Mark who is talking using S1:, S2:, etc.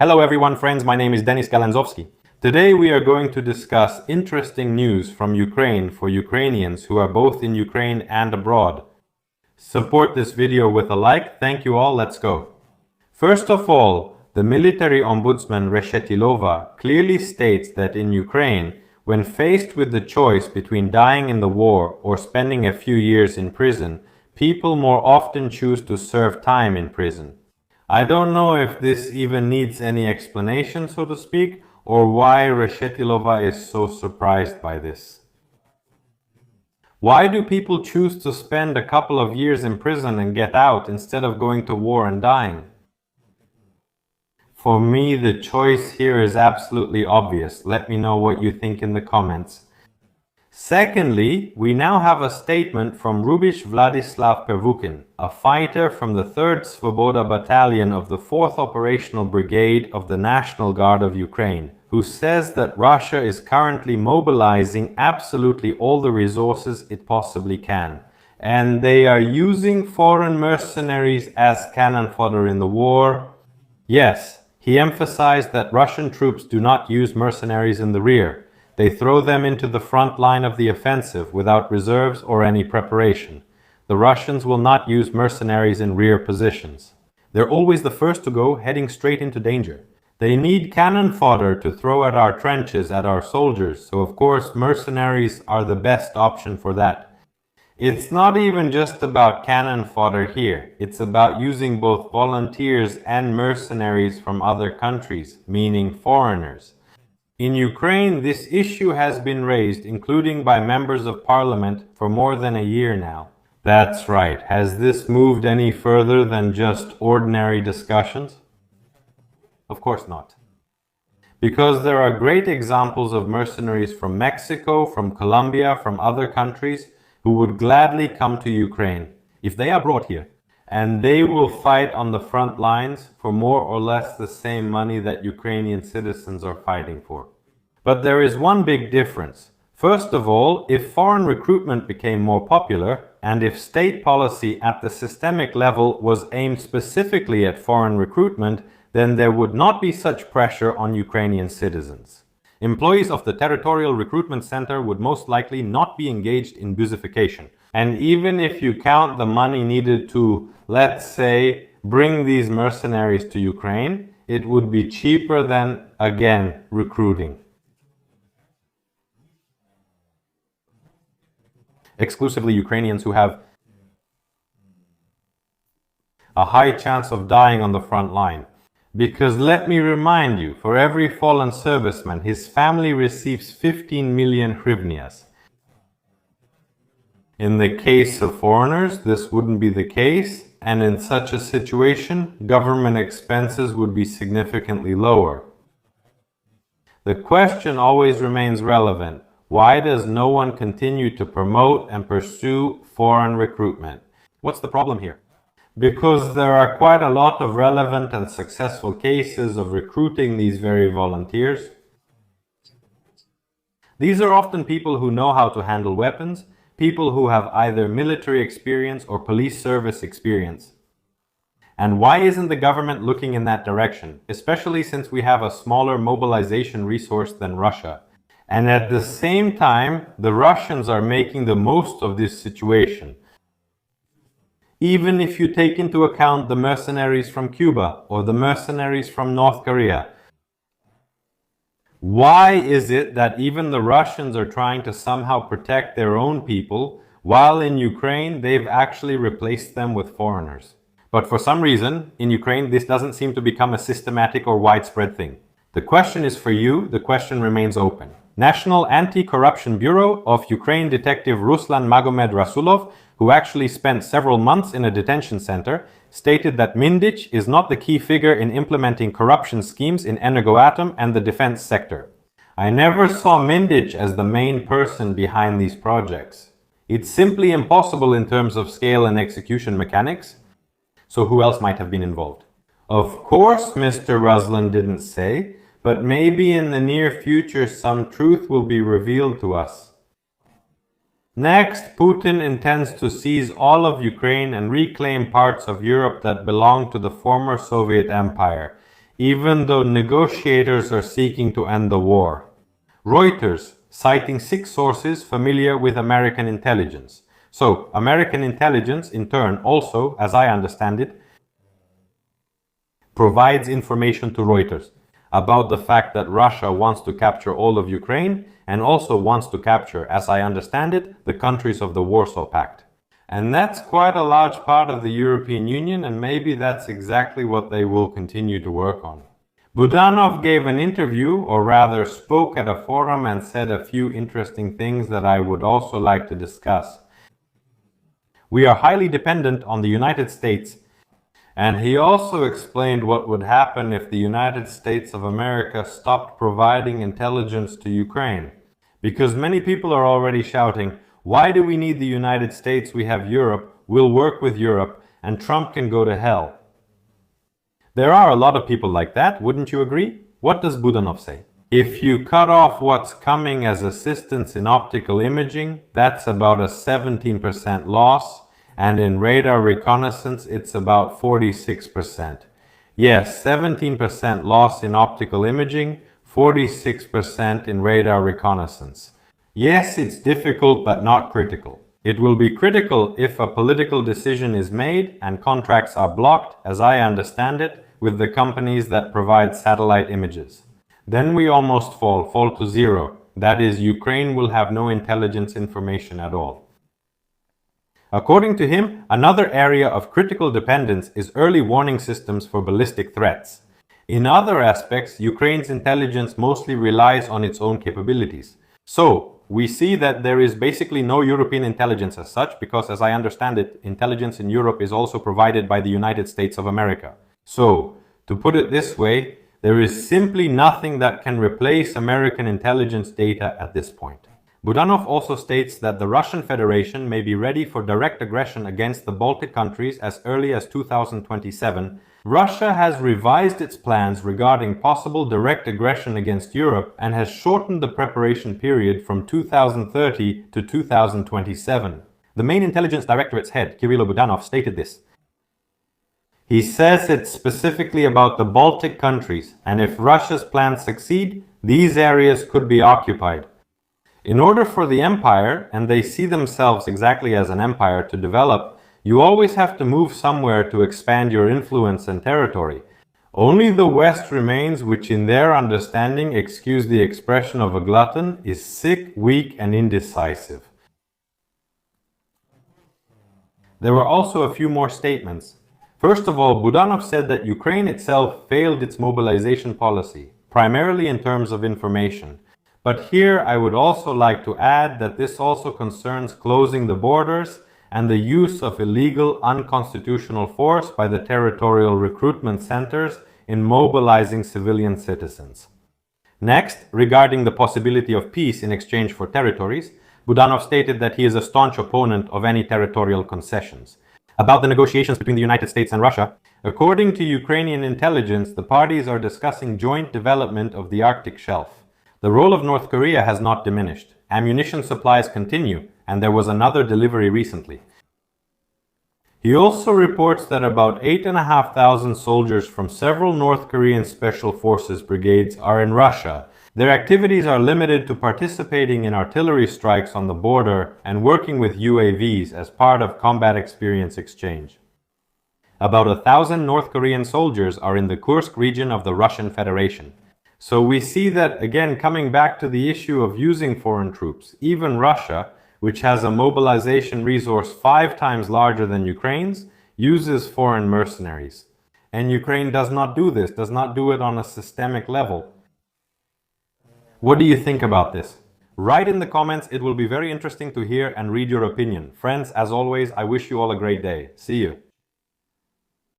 S1: Hello everyone, friends, my name is Denis Galanzovsky. Today we are going to discuss interesting news from Ukraine for Ukrainians who are both in Ukraine and abroad. Support this video with a like. Thank you all. Let's go. First of all, the military ombudsman Reshetilova clearly states that in Ukraine, when faced with the choice between dying in the war or spending a few years in prison, people more often choose to serve time in prison. I don't know if this even needs any explanation, so to speak, or why Reshetilova is so surprised by this. Why do people choose to spend a couple of years in prison and get out instead of going to war and dying? For me, the choice here is absolutely obvious. Let me know what you think in the comments. Secondly, we now have a statement from Rubish Vladislav Pervukin, a fighter from the 3rd Svoboda Battalion of the 4th Operational Brigade of the National Guard of Ukraine, who says that Russia is currently mobilizing absolutely all the resources it possibly can, and they are using foreign mercenaries as cannon fodder in the war. Yes, he emphasized that Russian troops do not use mercenaries in the rear. They throw them into the front line of the offensive without reserves or any preparation. The Russians will not use mercenaries in rear positions. They're always the first to go, heading straight into danger. They need cannon fodder to throw at our trenches, at our soldiers, so of course mercenaries are the best option for that. It's not even just about cannon fodder here. It's about using both volunteers and mercenaries from other countries, meaning foreigners. In Ukraine, this issue has been raised, including by members of parliament, for more than a year now. That's right. Has this moved any further than just ordinary discussions? Of course not. Because there are great examples of mercenaries from Mexico, from Colombia, from other countries who would gladly come to Ukraine if they are brought here. And they will fight on the front lines for more or less the same money that Ukrainian citizens are fighting for. But there is one big difference. First of all, if foreign recruitment became more popular, and if state policy at the systemic level was aimed specifically at foreign recruitment, then there would not be such pressure on Ukrainian citizens. Employees of the Territorial Recruitment Center would most likely not be engaged in busification. And even if you count the money needed to, let's say, bring these mercenaries to Ukraine, it would be cheaper than, again, recruiting. Exclusively Ukrainians who have a high chance of dying on the front line. Because let me remind you, for every fallen serviceman, his family receives 15 million hryvnias. In the case of foreigners, this wouldn't be the case, and in such a situation, government expenses would be significantly lower. The question always remains relevant. Why does no one continue to promote and pursue foreign recruitment? What's the problem here? Because there are quite a lot of relevant and successful cases of recruiting these very volunteers. These are often people who know how to handle weapons, people who have either military experience or police service experience. And why isn't the government looking in that direction, especially since we have a smaller mobilization resource than Russia? And at the same time, the Russians are making the most of this situation. Even if you take into account the mercenaries from Cuba or the mercenaries from North Korea. Why is it that even the Russians are trying to somehow protect their own people, while in Ukraine they've actually replaced them with foreigners? But for some reason, in Ukraine, this doesn't seem to become a systematic or widespread thing. The question is for you, the question remains open. National Anti-Corruption Bureau of Ukraine detective Ruslan Magomed Rasulov, who actually spent several months in a detention center, stated that Mindich is not the key figure in implementing corruption schemes in Energoatom and the defense sector. I never saw Mindich as the main person behind these projects. It's simply impossible in terms of scale and execution mechanics. So who else might have been involved? Of course, Mr. Ruslan didn't say, but maybe in the near future some truth will be revealed to us. Next, Putin intends to seize all of Ukraine and reclaim parts of Europe that belonged to the former Soviet Empire. even though negotiators are seeking to end the war. Reuters, citing 6 sources familiar with American intelligence. So, American intelligence, in turn, also, as I understand it, provides information to Reuters about the fact that Russia wants to capture all of Ukraine and also wants to capture, as I understand it, the countries of the Warsaw Pact. And that's quite a large part of the European Union, and maybe that's exactly what they will continue to work on. Budanov gave an interview, or rather spoke at a forum and said a few interesting things that I would also like to discuss. We are highly dependent on the United States, and he also explained what would happen if the United States of America stopped providing intelligence to Ukraine. Because many people are already shouting, why do we need the United States? We have Europe, we'll work with Europe, and Trump can go to hell. There are a lot of people like that, wouldn't you agree? What does Budanov say? If you cut off what's coming as assistance in optical imaging, that's about a 17% loss, and in radar reconnaissance, it's about 46%. Yes, 17% loss in optical imaging, 46% in radar reconnaissance. Yes, it's difficult, but not critical. It will be critical if a political decision is made and contracts are blocked, as I understand it, with the companies that provide satellite images. Then we almost fall to zero. That is, Ukraine will have no intelligence information at all. According to him, another area of critical dependence is early warning systems for ballistic threats. In other aspects, Ukraine's intelligence mostly relies on its own capabilities. So, we see that there is basically no European intelligence as such, because as I understand it, intelligence in Europe is also provided by the United States of America. So, to put it this way, there is simply nothing that can replace American intelligence data at this point. Budanov also states that the Russian Federation may be ready for direct aggression against the Baltic countries as early as 2027. Russia has revised its plans regarding possible direct aggression against Europe and has shortened the preparation period from 2030 to 2027. The main intelligence directorate's head, Kirill Budanov, stated this. He says it's specifically about the Baltic countries, and if Russia's plans succeed, these areas could be occupied. In order for the empire, and they see themselves exactly as an empire, to develop, you always have to move somewhere to expand your influence and territory. Only the West remains, which in their understanding, excuse the expression of a glutton, is sick, weak, and indecisive. There were also a few more statements. First of all, Budanov said that Ukraine itself failed its mobilization policy, primarily in terms of information. But here I would also like to add that this also concerns closing the borders and the use of illegal, unconstitutional force by the territorial recruitment centers in mobilizing civilian citizens. Next, regarding the possibility of peace in exchange for territories, Budanov stated that he is a staunch opponent of any territorial concessions. About the negotiations between the United States and Russia, according to Ukrainian intelligence, the parties are discussing joint development of the Arctic shelf. The role of North Korea has not diminished. Ammunition supplies continue, and there was another delivery recently. He also reports that about 8,500 soldiers from several North Korean Special Forces brigades are in Russia. Their activities are limited to participating in artillery strikes on the border and working with UAVs as part of combat experience exchange. About 1,000 North Korean soldiers are in the Kursk region of the Russian Federation. So we see that, again, coming back to the issue of using foreign troops, even Russia, which has a mobilization resource 5 times larger than Ukraine's, uses foreign mercenaries. And Ukraine does not do this, does not do it on a systemic level. What do you think about this? Write in the comments, it will be very interesting to hear and read your opinion. Friends, as always, I wish you all a great day. See you.